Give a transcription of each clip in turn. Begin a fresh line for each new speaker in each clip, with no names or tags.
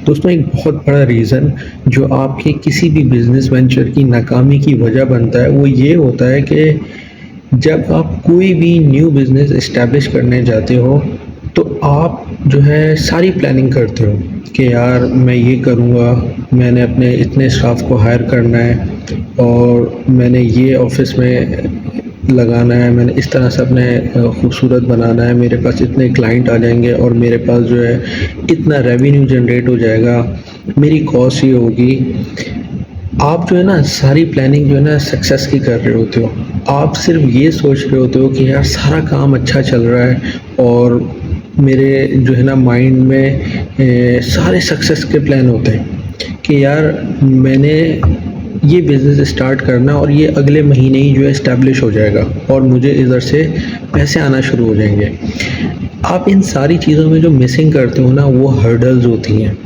दोस्तों एक बहुत बड़ा रीज़न जो आपके किसी भी बिज़नेस वेंचर की नाकामी की वजह बनता है वो ये होता है कि जब आप कोई भी न्यू बिज़नेस इस्टेब्लिश करने जाते हो तो आप जो है सारी प्लानिंग करते हो कि यार मैं ये करूँगा, मैंने अपने इतने स्टाफ को हायर करना है और मैंने ये ऑफ़िस में लगाना है, मैंने इस तरह से अपने खूबसूरत बनाना है, मेरे पास इतने क्लाइंट आ जाएंगे और मेरे पास जो है इतना रेवेन्यू जनरेट हो जाएगा, मेरी कॉस्ट ये होगी। आप जो है ना सारी प्लानिंग जो है ना सक्सेस की कर रहे होते हो। आप सिर्फ ये सोच रहे होते हो कि यार सारा काम अच्छा चल रहा है और मेरे जो है ना माइंड में सारे सक्सेस के प्लान होते हैं कि यार मैंने ये बिज़नेस स्टार्ट करना और ये अगले महीने ही जो है इस्टेब्लिश हो जाएगा और मुझे इधर से पैसे आना शुरू हो जाएंगे। आप इन सारी चीज़ों में जो मिसिंग करते हो ना वो हर्डल्स होती हैं,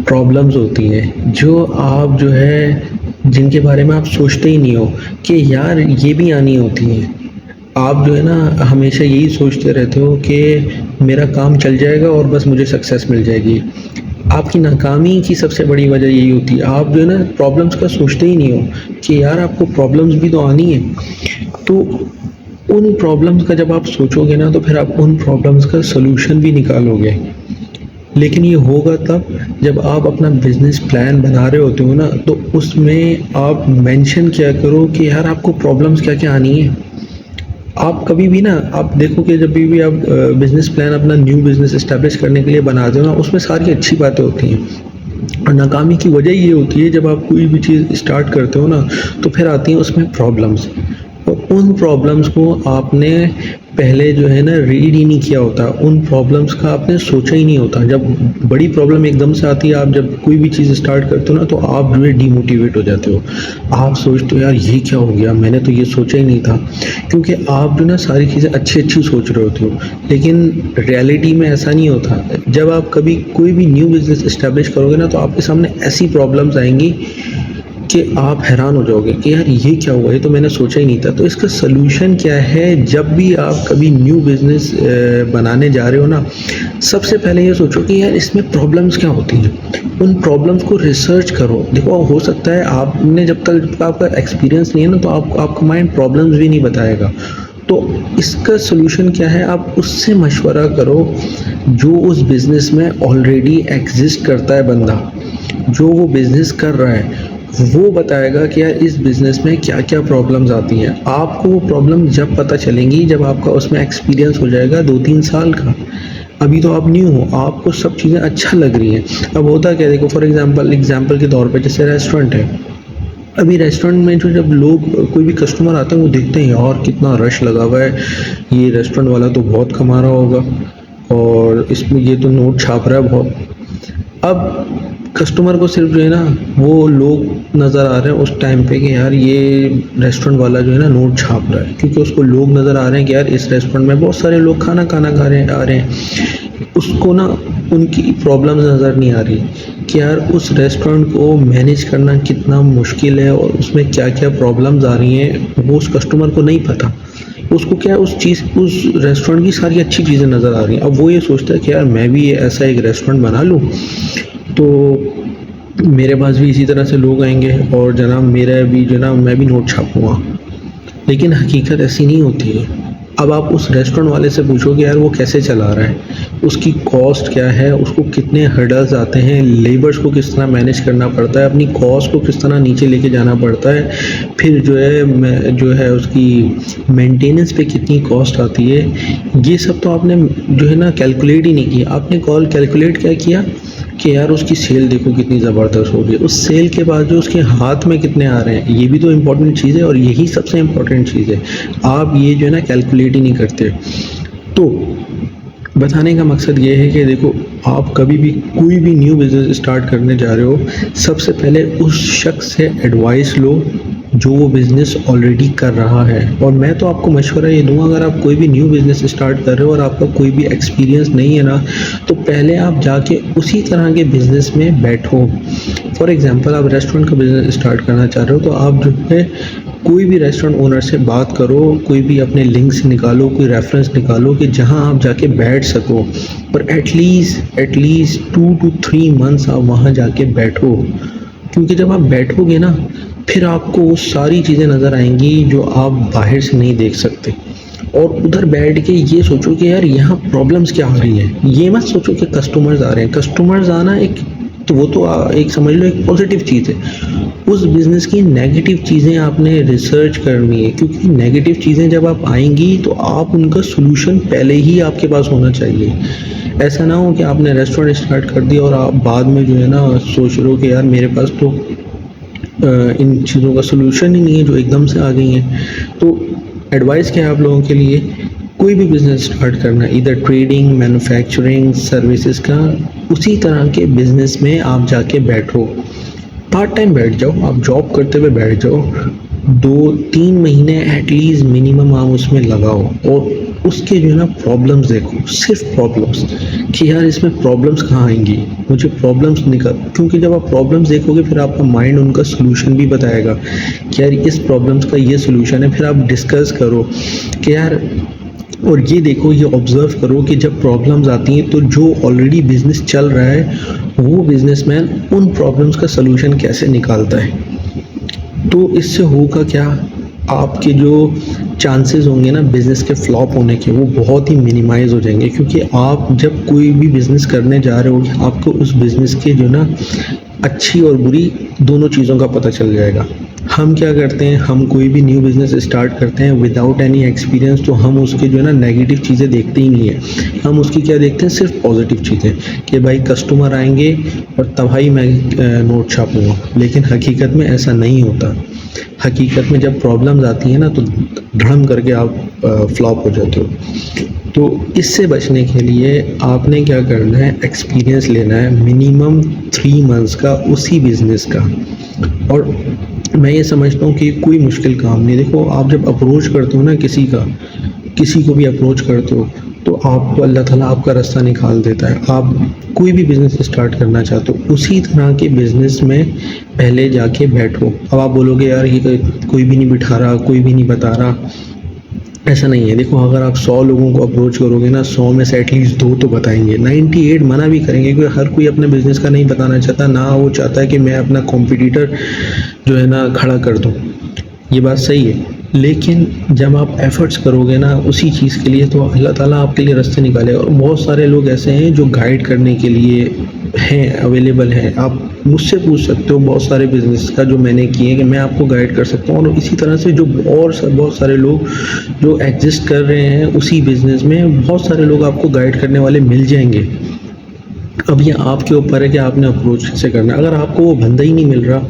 प्रॉब्लम्स होती हैं जो आप जो है जिनके बारे में आप सोचते ही नहीं हो कि यार ये भी आनी होती हैं। आप जो है ना हमेशा यही सोचते रहते हो कि मेरा काम चल जाएगा और बस मुझे सक्सेस मिल जाएगी। आपकी नाकामी की सबसे बड़ी वजह यही होती है, आप जो है ना प्रॉब्लम्स का सोचते ही नहीं हो कि यार आपको प्रॉब्लम्स भी तो आनी है। तो उन प्रॉब्लम्स का जब आप सोचोगे ना तो फिर आप उन प्रॉब्लम्स का सलूशन भी निकालोगे। लेकिन ये होगा तब जब आप अपना बिजनेस प्लान बना रहे होते हो ना तो उसमें आप मेंशन किया करो कि यार आपको प्रॉब्लम्स क्या क्या आनी है। आप कभी भी ना आप देखो कि जब भी आप बिजनेस प्लान अपना न्यू बिजनेस इस्टेब्लिश करने के लिए बनाते हो ना उसमें सारी अच्छी बातें होती हैं और नाकामी की वजह ये होती है जब आप कोई भी चीज़ स्टार्ट करते हो ना तो फिर आती हैं उसमें प्रॉब्लम्स। और उन प्रॉब्लम्स को आपने पहले जो है ना रीड ही नहीं किया होता, उन प्रॉब्लम्स का आपने सोचा ही नहीं होता। जब बड़ी प्रॉब्लम एकदम से आती है, आप जब कोई भी चीज़ स्टार्ट करते हो ना तो आप जो है डीमोटिवेट हो जाते हो। आप सोचते हो यार ये क्या हो गया, मैंने तो ये सोचा ही नहीं था, क्योंकि आप जो ना सारी चीज़ें अच्छी अच्छी सोच रहे होते हो लेकिन रियलिटी में ऐसा नहीं होता। जब आप कभी कोई भी न्यू बिज़नेस इस्टेब्लिश करोगे ना तो आपके सामने ऐसी प्रॉब्लम्स आएंगी कि आप हैरान हो जाओगे कि यार ये क्या हुआ, ये तो मैंने सोचा ही नहीं था। तो इसका सलूशन क्या है, जब भी आप कभी न्यू बिज़नेस बनाने जा रहे हो ना सबसे पहले ये सोचो कि यार इसमें प्रॉब्लम्स क्या होती हैं, उन प्रॉब्लम्स को रिसर्च करो। देखो हो सकता है आपने जब तक आपका एक्सपीरियंस नहीं है ना तो आपका माइंड प्रॉब्लम्स भी नहीं बताएगा। तो इसका सलूशन क्या है, आप उससे मशवरा करो जो उस बिज़नेस में ऑलरेडी एग्जिस्ट करता है बंदा, जो वो बिज़नेस कर रहा है वो बताएगा कि यार इस बिज़नेस में क्या क्या प्रॉब्लम्स आती हैं। आपको वो प्रॉब्लम जब पता चलेंगी जब आपका उसमें एक्सपीरियंस हो जाएगा 2-3 साल का। अभी तो आप न्यू हो, आपको सब चीज़ें अच्छा लग रही हैं। अब होता क्या, देखो फॉर एग्जांपल के तौर पे जैसे रेस्टोरेंट है। अभी रेस्टोरेंट में जो जब लोग कोई भी कस्टमर आते हैं वो देखते हैं यार कितना रश लगा हुआ है, ये रेस्टोरेंट वाला तो बहुत कमा रहा होगा और इसमें ये तो नोट छाप रहा है बहुत। अब कस्टमर को सिर्फ जो है ना वो लोग नज़र आ रहे हैं उस टाइम पे कि यार ये रेस्टोरेंट वाला जो है ना नोट छाप रहा है, क्योंकि उसको लोग नज़र आ रहे हैं कि यार इस रेस्टोरेंट में बहुत सारे लोग खाना खा रहे हैं आ रहे हैं। उसको ना उनकी प्रॉब्लम्स नज़र नहीं आ रही कि यार उस रेस्टोरेंट को मैनेज करना कितना मुश्किल है और उसमें क्या क्या प्रॉब्लम्स आ रही हैं वो उस कस्टमर को नहीं पता। उसको क्या उस रेस्टोरेंट की सारी अच्छी चीज़ें नज़र आ रही हैं। अब वो ये सोचता है कि यार मैं भी ऐसा एक रेस्टोरेंट बना लूँ तो मेरे पास भी इसी तरह से लोग आएंगे और जनाब मेरा भी जनाब मैं भी नोट छापूँगा। लेकिन हकीकत ऐसी नहीं होती है। अब आप उस रेस्टोरेंट वाले से पूछोगे यार वो कैसे चला रहा है, उसकी कॉस्ट क्या है, उसको कितने हर्डल्स आते हैं, लेबर्स को किस तरह मैनेज करना पड़ता है, अपनी कॉस्ट को किस तरह नीचे लेके जाना पड़ता है, फिर जो है उसकी मेंटेनेंस पे कितनी कॉस्ट आती है, ये सब तो आपने जो है ना कैलकुलेट ही नहीं किया। आपने कैलकुलेट क्या किया कि यार उसकी सेल देखो कितनी ज़बरदस्त हो रही है, उस सेल के बाद जो उसके हाथ में कितने आ रहे हैं, ये भी तो इम्पोर्टेंट चीज़ है और यही सबसे इम्पोर्टेंट चीज़ है। आप ये जो है ना कैलकुलेट ही नहीं करते। तो बताने का मकसद ये है कि देखो आप कभी भी कोई भी न्यू बिज़नेस स्टार्ट करने जा रहे हो सबसे पहले उस शख्स से एडवाइस लो जो वो बिज़नेस ऑलरेडी कर रहा है। और मैं तो आपको मशवरा ये दूंगा, अगर आप कोई भी न्यू बिज़नेस स्टार्ट कर रहे हो और आपका कोई भी एक्सपीरियंस नहीं है ना तो पहले आप जाके उसी तरह के बिज़नेस में बैठो। फॉर एग्ज़ाम्पल आप रेस्टोरेंट का बिज़नेस स्टार्ट करना चाह रहे हो तो आप जो है कोई भी रेस्टोरेंट ओनर से बात करो, कोई भी अपने लिंक्स निकालो, कोई रेफरेंस निकालो कि जहां आप जाके बैठ सको, पर एटलीस्ट 2 to 3 मंथ्स आप वहां जाके बैठो। क्योंकि जब आप बैठोगे ना, फिर आपको वो सारी चीज़ें नज़र आएंगी जो आप बाहर से नहीं देख सकते। और उधर बैठ के ये सोचो कि यार यहाँ प्रॉब्लम्स क्या आ रही हैं। ये मत सोचो कि कस्टमर्स आ रहे हैं। कस्टमर्स आना एक, तो वो तो एक समझ लो एक पॉजिटिव चीज़ है। उस बिज़नेस की नेगेटिव चीज़ें आपने रिसर्च करनी है, क्योंकि नेगेटिव चीज़ें जब आप आएंगी तो आप उनका सोल्यूशन पहले ही आपके पास होना चाहिए। ऐसा ना हो कि आपने रेस्टोरेंट स्टार्ट कर दिया और आप बाद में जो है ना सोच रहे हो कि यार मेरे पास तो इन चीज़ों का सोल्यूशन ही नहीं है जो एकदम से आ गई हैं। तो एडवाइस क्या है आप लोगों के लिए, कोई भी बिज़नेस स्टार्ट करना, इधर ट्रेडिंग, मैन्युफैक्चरिंग, सर्विसेज का, उसी तरह के बिज़नेस में आप जाके बैठो, पार्ट टाइम बैठ जाओ, आप जॉब करते हुए बैठ जाओ, 2-3 महीने एटलीस्ट मिनिमम आप उसमें लगाओ और उसके जो है ना प्रॉब्लम्स देखो, सिर्फ प्रॉब्लम्स, कि यार इसमें प्रॉब्लम्स कहाँ आएंगी, मुझे प्रॉब्लम्स निकल, क्योंकि जब आप प्रॉब्लम्स देखोगे फिर आपका माइंड उनका सोल्यूशन भी बताएगा कि यार इस प्रॉब्लम्स का ये सोल्यूशन है। फिर आप डिस्कस करो कि यार, और ये देखो, ये ऑब्ज़र्व करो कि जब प्रॉब्लम्स आती हैं तो जो ऑलरेडी बिज़नेस चल रहा है वो बिज़नेसमैन उन प्रॉब्लम्स का सलूशन कैसे निकालता है। तो इससे होगा क्या, आपके जो चांसेस होंगे ना बिज़नेस के फ्लॉप होने के, वो बहुत ही मिनिमाइज़ हो जाएंगे। क्योंकि आप जब कोई भी बिज़नेस करने जा रहे हो, आपको उस बिज़नेस के जो ना अच्छी और बुरी दोनों चीज़ों का पता चल जाएगा। हम क्या करते हैं, हम कोई भी न्यू बिज़नेस स्टार्ट करते हैं विदाउट एनी एक्सपीरियंस, तो हम उसके जो है ना नेगेटिव चीज़ें देखते ही नहीं है। हम उसकी क्या देखते हैं, सिर्फ पॉजिटिव चीज़ें, कि भाई कस्टमर आएंगे और तभी मैं नोट छापूँगा। लेकिन हकीकत में ऐसा नहीं होता। हकीकत में जब प्रॉब्लम्स आती हैं ना तो धड़म करके आप फ्लॉप हो जाते हो। तो इससे बचने के लिए आपने क्या करना है, एक्सपीरियंस लेना है मिनिमम 3 मंथ्स का उसी बिज़नेस का। और मैं ये समझता हूँ कि कोई मुश्किल काम नहीं। देखो, आप जब अप्रोच करते हो ना किसी को भी अप्रोच करते हो, तो आपको अल्लाह ताला आपका रास्ता निकाल देता है। आप कोई भी बिज़नेस स्टार्ट करना चाहते हो, उसी तरह के बिज़नेस में पहले जाके बैठो। अब आप बोलोगे यार ये कोई भी नहीं बिठा रहा, कोई भी नहीं बता रहा, ऐसा नहीं है। देखो, अगर आप 100 लोगों को अप्रोच करोगे ना, 100 में से एटलीस्ट 2 तो बताएंगे, 98 मना भी करेंगे, क्योंकि हर कोई अपने बिज़नेस का नहीं बताना चाहता ना। वो चाहता है कि मैं अपना कॉम्पिटिटर जो है ना खड़ा कर दूँ। ये बात सही है, लेकिन जब आप एफ़र्ट्स करोगे ना उसी चीज़ के लिए, तो अल्लाह ताला आपके लिए रास्ते निकालेगा। और बहुत सारे लोग ऐसे हैं जो गाइड करने के लिए हैं, अवेलेबल हैं। आप मुझसे पूछ सकते हो बहुत सारे बिज़नेस का जो मैंने किए, कि मैं आपको गाइड कर सकता हूँ। और इसी तरह से जो बहुत सारे लोग जो एग्जिस्ट कर रहे हैं उसी बिज़नेस में, बहुत सारे लोग आपको गाइड करने वाले मिल जाएंगे। अब ये आपके ऊपर है कि आपने अप्रोच कैसे करना है। अगर आपको वो बंदा ही नहीं मिल रहा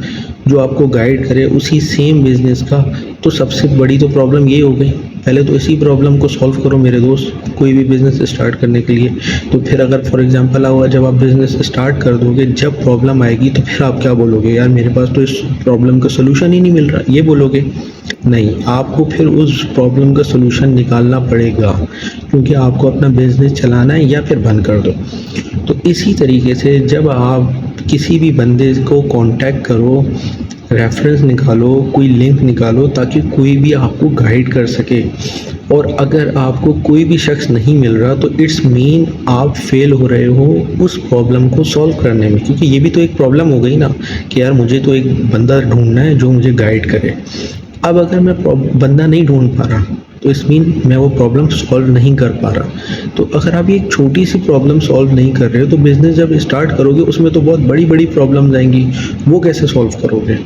जो आपको गाइड करे उसी सेम बिज़नेस का, तो सबसे बड़ी तो प्रॉब्लम ये हो गई। पहले तो इसी प्रॉब्लम को सॉल्व करो मेरे दोस्त, कोई भी बिज़नेस स्टार्ट करने के लिए। तो फिर अगर फॉर एग्जांपल हुआ, जब आप बिज़नेस स्टार्ट कर दोगे, जब प्रॉब्लम आएगी तो फिर आप क्या बोलोगे, यार मेरे पास तो इस प्रॉब्लम का सोल्यूशन ही नहीं मिल रहा, ये बोलोगे? नहीं, आपको फिर उस प्रॉब्लम का सोल्यूशन निकालना पड़ेगा, क्योंकि आपको अपना बिज़नेस चलाना है, या फिर बंद कर दो। तो इसी तरीके से जब आप किसी भी बंदे को कांटेक्ट करो, रेफरेंस निकालो, कोई लिंक निकालो, ताकि कोई भी आपको गाइड कर सके। और अगर आपको कोई भी शख्स नहीं मिल रहा तो इट्स मीन आप फेल हो रहे हो उस प्रॉब्लम को सॉल्व करने में। क्योंकि ये भी तो एक प्रॉब्लम हो गई ना कि यार मुझे तो एक बंदा ढूंढना है जो मुझे गाइड करे। अब अगर मैं बंदा नहीं ढूंढ पा रहा तो इस मीन मैं वो प्रॉब्लम सॉल्व नहीं कर पा रहा। तो अगर आप एक छोटी सी प्रॉब्लम सॉल्व नहीं कर रहे हो, तो बिज़नेस जब स्टार्ट करोगे उसमें तो बहुत बड़ी बड़ी प्रॉब्लम्स आएंगी, वो कैसे सॉल्व करोगे?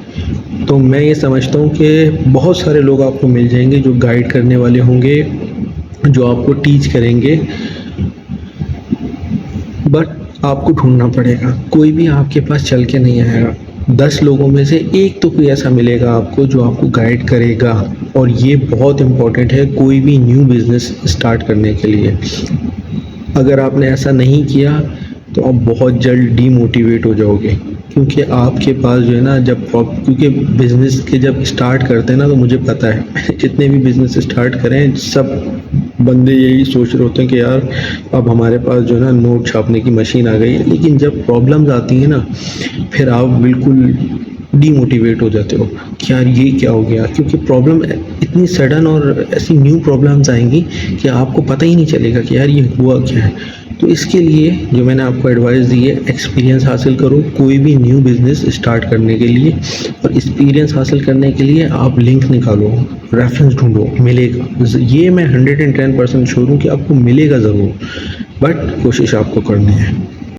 तो मैं ये समझता हूँ कि बहुत सारे लोग आपको मिल जाएंगे जो गाइड करने वाले होंगे, जो आपको टीच करेंगे, बट आपको ढूंढना पड़ेगा। कोई भी आपके पास चल के नहीं आएगा। 10 लोगों में से एक तो कोई ऐसा मिलेगा आपको जो आपको गाइड करेगा। और ये बहुत इम्पोर्टेंट है कोई भी न्यू बिज़नेस स्टार्ट करने के लिए। अगर आपने ऐसा नहीं किया तो आप बहुत जल्द डीमोटिवेट हो जाओगे, क्योंकि आपके पास जो है ना क्योंकि बिज़नेस के जब स्टार्ट करते हैं ना, तो मुझे पता है जितने भी बिज़नेस स्टार्ट करें सब बंदे यही सोच रहे होते हैं कि यार अब हमारे पास जो है ना नोट छापने की मशीन आ गई है। लेकिन जब प्रॉब्लम्स आती हैं ना, फिर आप बिल्कुल डीमोटिवेट हो जाते हो कि यार ये क्या हो गया, क्योंकि प्रॉब्लम इतनी सडन और ऐसी न्यू प्रॉब्लम्स आएंगी कि आपको पता ही नहीं चलेगा कि यार ये हुआ क्या है। तो इसके लिए जो मैंने आपको एडवाइस दी है, एक्सपीरियंस हासिल करो कोई भी न्यू बिजनेस स्टार्ट करने के लिए, और एक्सपीरियंस हासिल करने के लिए आप लिंक निकालो, रेफरेंस ढूंढो, मिलेगा। ये मैं 110% श्योर हूँ कि आपको मिलेगा ज़रूर, बट कोशिश आपको करनी है।